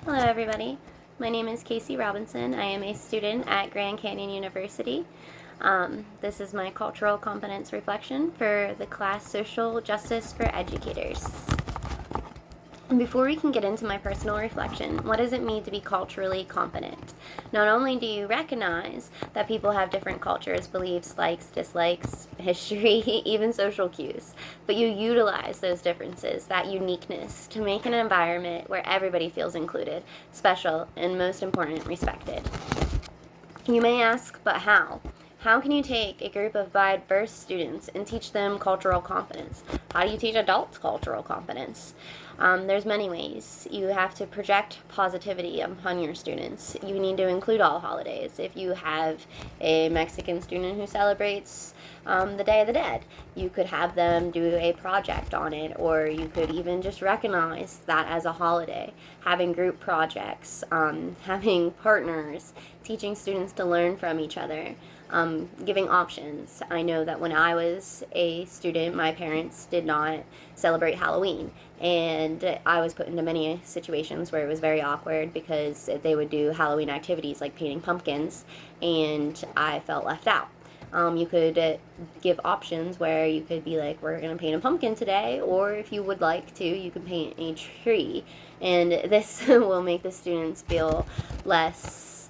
Hello everybody, my name is Casey Robinson. I am a student at Grand Canyon University. This is my cultural competence reflection for the class Social Justice for Educators. And before we can get into my personal reflection, what does it mean to be culturally competent? Not only do you recognize that people have different cultures, beliefs, likes, dislikes, history, even social cues, but you utilize those differences, that uniqueness, to make an environment where everybody feels included, special, and most important, respected. You may ask, but how? How can you take a group of diverse students and teach them cultural competence? How do you teach adults cultural competence? There's many ways. You have to project positivity upon your students. You need to include all holidays. If you have a Mexican student who celebrates the Day of the Dead, you could have them do a project on it, or you could even just recognize that as a holiday. Having group projects, having partners, teaching students to learn from each other. Giving options. I know that when I was a student, my parents did not celebrate Halloween, and I was put into many situations where it was very awkward because they would do Halloween activities like painting pumpkins, and I felt left out. You could give options where you could be like, we're going to paint a pumpkin today, or if you would like to, you can paint a tree, and this will make the students feel less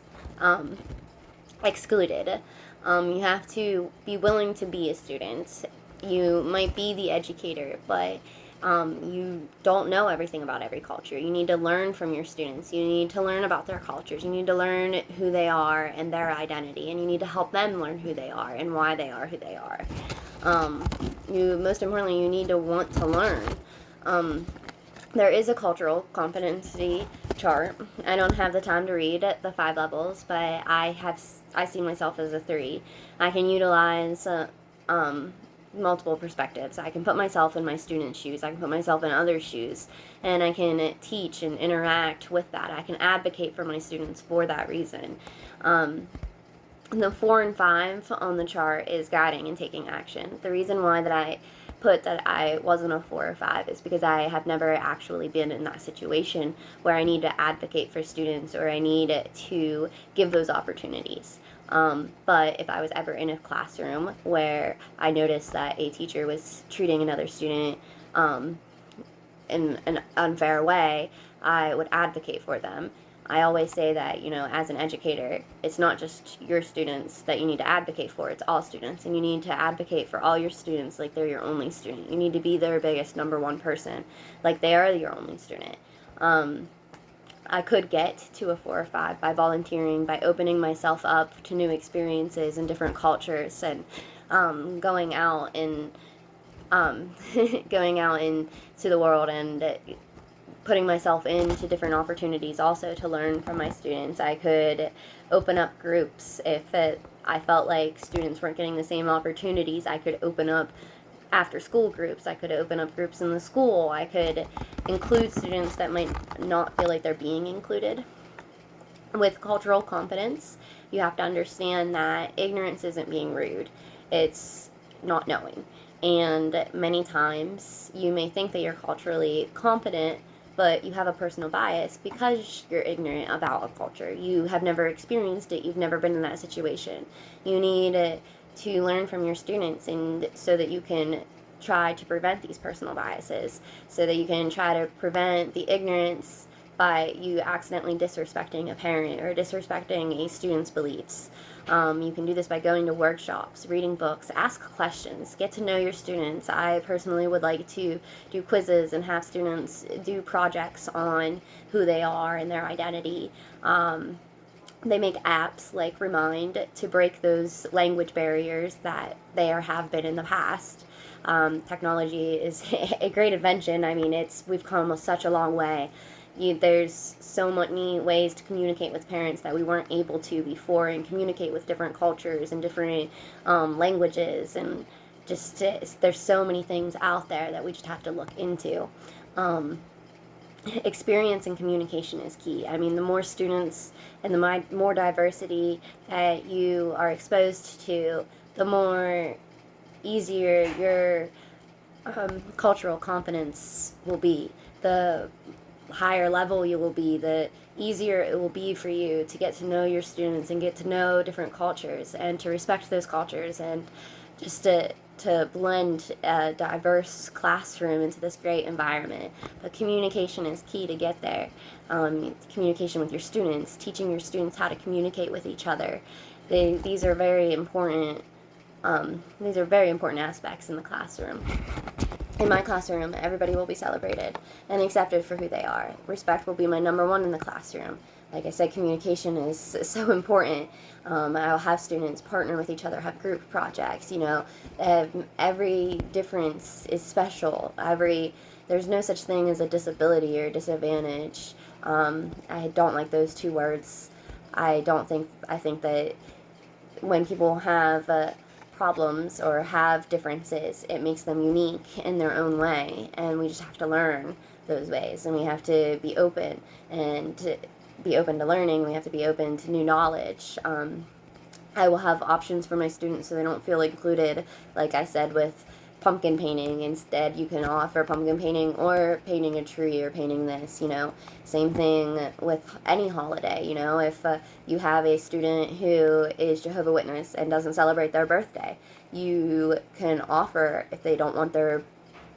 excluded. You have to be willing to be a student. You might be the educator, but you don't know everything about every culture. You need to learn from your students. You need to learn about their cultures. You need to learn who they are and their identity, and you need to help them learn who they are and why they are who they are. Most importantly, you need to want to learn. There is a cultural competency chart. I don't have the time to read the 5 levels, but I see myself as a 3. I can utilize multiple perspectives. I can put myself in my students' shoes. I can put myself in others' shoes, and I can teach and interact with that. I can advocate for my students for that reason. The 4 and 5 on the chart is guiding and taking action. The reason why that I put that I wasn't a 4 or 5 is because I have never actually been in that situation where I need to advocate for students or I need to give those opportunities. But if I was ever in a classroom where I noticed that a teacher was treating another student in an unfair way, I would advocate for them. I always say that, as an educator, it's not just your students that you need to advocate for, it's all students. And you need to advocate for all your students like they're your only student. You need to be their biggest number one person, like they are your only student. I could get to a 4 or 5 by volunteering, by opening myself up to new experiences and different cultures, and going out into the world and putting myself into different opportunities also to learn from my students. I could open up groups if I felt like students weren't getting the same opportunities. I could open up after school groups. I could open up groups in the school. I could include students that might not feel like they're being included. With cultural competence, you have to understand that ignorance isn't being rude. It's not knowing. And many times you may think that you're culturally competent, but you have a personal bias because you're ignorant about a culture. You have never experienced it. You've never been in that situation. You need to learn from your students, and so that you can try to prevent these personal biases, so that you can try to prevent the ignorance by you accidentally disrespecting a parent or disrespecting a student's beliefs. You can do this by going to workshops, reading books, ask questions, get to know your students. I personally would like to do quizzes and have students do projects on who they are and their identity. They make apps like Remind to break those language barriers that there have been in the past. Technology is a great invention. I mean, we've come such a long way. There's so many ways to communicate with parents that we weren't able to before, and communicate with different cultures and different languages, and just there's so many things out there that we just have to look into. Experience and communication is key. I mean, the more students and the more diversity that you are exposed to, the more easier your cultural competence will be. The higher level you will be, the easier it will be for you to get to know your students and get to know different cultures and to respect those cultures, and just to blend a diverse classroom into this great environment. But communication is key to get there. Communication with your students, teaching your students how to communicate with each other. These are very important. These are very important aspects in the classroom. In my classroom, everybody will be celebrated and accepted for who they are. Respect will be my number one in the classroom. Like I said, communication is so important. I'll have students partner with each other, have group projects. Every difference is special. There's no such thing as a disability or disadvantage. I don't like those two words. I think that when people have problems or have differences, it makes them unique in their own way, and we just have to learn those ways, and we have to be open to learning. We have to be open to new knowledge. I will have options for my students so they don't feel included, like I said, with pumpkin painting. Instead, you can offer pumpkin painting or painting a tree or painting this. Same thing with any holiday. If you have a student who is Jehovah's Witness and doesn't celebrate their birthday, you can offer, if they don't want their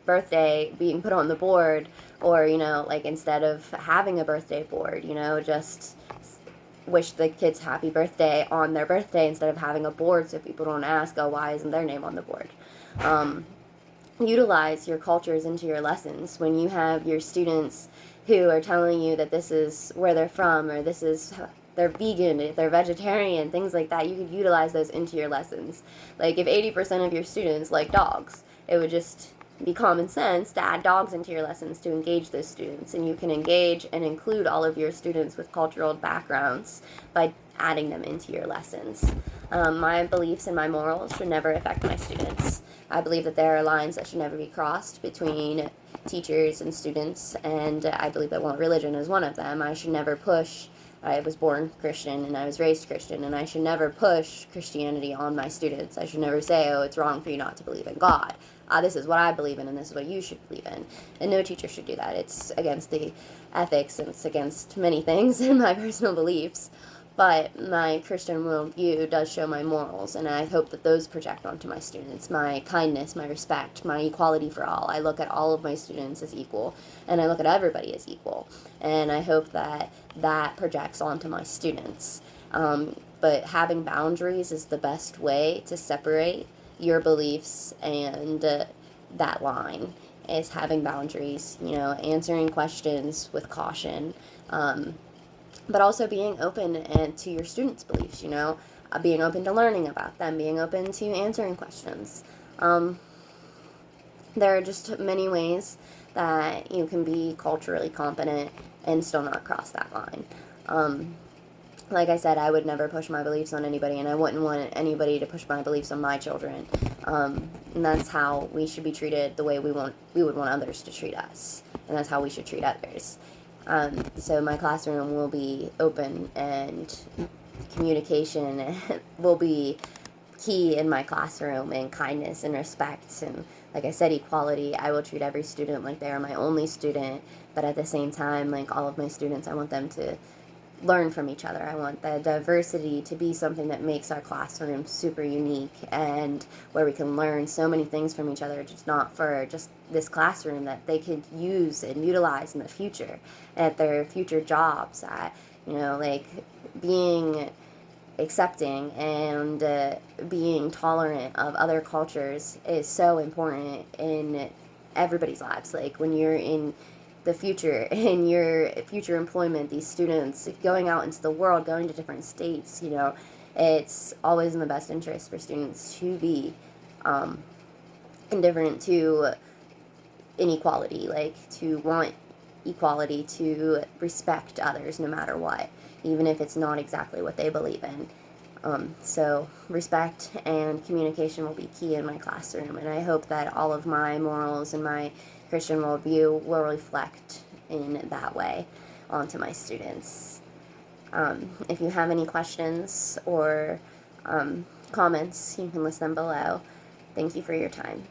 birthday being put on the board, or like, instead of having a birthday board, just wish the kids happy birthday on their birthday instead of having a board, so people don't ask, oh, why isn't their name on the board. Utilize your cultures into your lessons. When you have your students who are telling you that this is where they're from, or they're vegan, they're vegetarian, things like that, you could utilize those into your lessons. Like, if 80% of your students like dogs, it would just be common sense to add dogs into your lessons to engage those students. And you can engage and include all of your students with cultural backgrounds by adding them into your lessons. My beliefs and my morals should never affect my students. I believe that there are lines that should never be crossed between teachers and students, and I believe that religion is one of them. I should never push. I was born Christian and I was raised Christian, and I should never push Christianity on my students. I should never say, oh, it's wrong for you not to believe in God. This is what I believe in, and this is what you should believe in. And no teacher should do that. It's against the ethics, and it's against many things in my personal beliefs. But my Christian worldview does show my morals, and I hope that those project onto my students. My kindness, my respect, my equality for all. I look at all of my students as equal, and I look at everybody as equal. And I hope that that projects onto my students. But having boundaries is the best way to separate your beliefs and that line, is having boundaries, answering questions with caution. But also being open and to your students' beliefs, being open to learning about them, being open to answering questions. There are just many ways that you can be culturally competent and still not cross that line. Like I said, I would never push my beliefs on anybody, and I wouldn't want anybody to push my beliefs on my children. And that's how we should be treated, the way we would want others to treat us, and that's how we should treat others. So my classroom will be open, and communication will be key in my classroom, and kindness and respect, and like I said, equality. I will treat every student like they are my only student, but at the same time, like all of my students, I want them to learn from each other. I want the diversity to be something that makes our classroom super unique, and where we can learn so many things from each other, just not for just this classroom, that they could use and utilize in the future at their future jobs. Like, being accepting and being tolerant of other cultures is so important in everybody's lives. Like, when you're in the future, in your future employment, these students going out into the world, going to different states, it's always in the best interest for students to be indifferent to inequality, like to want equality, to respect others no matter what, even if it's not exactly what they believe in. So respect and communication will be key in my classroom, and I hope that all of my morals and my Christian worldview will reflect in that way onto my students. If you have any questions or comments, you can list them below. Thank you for your time.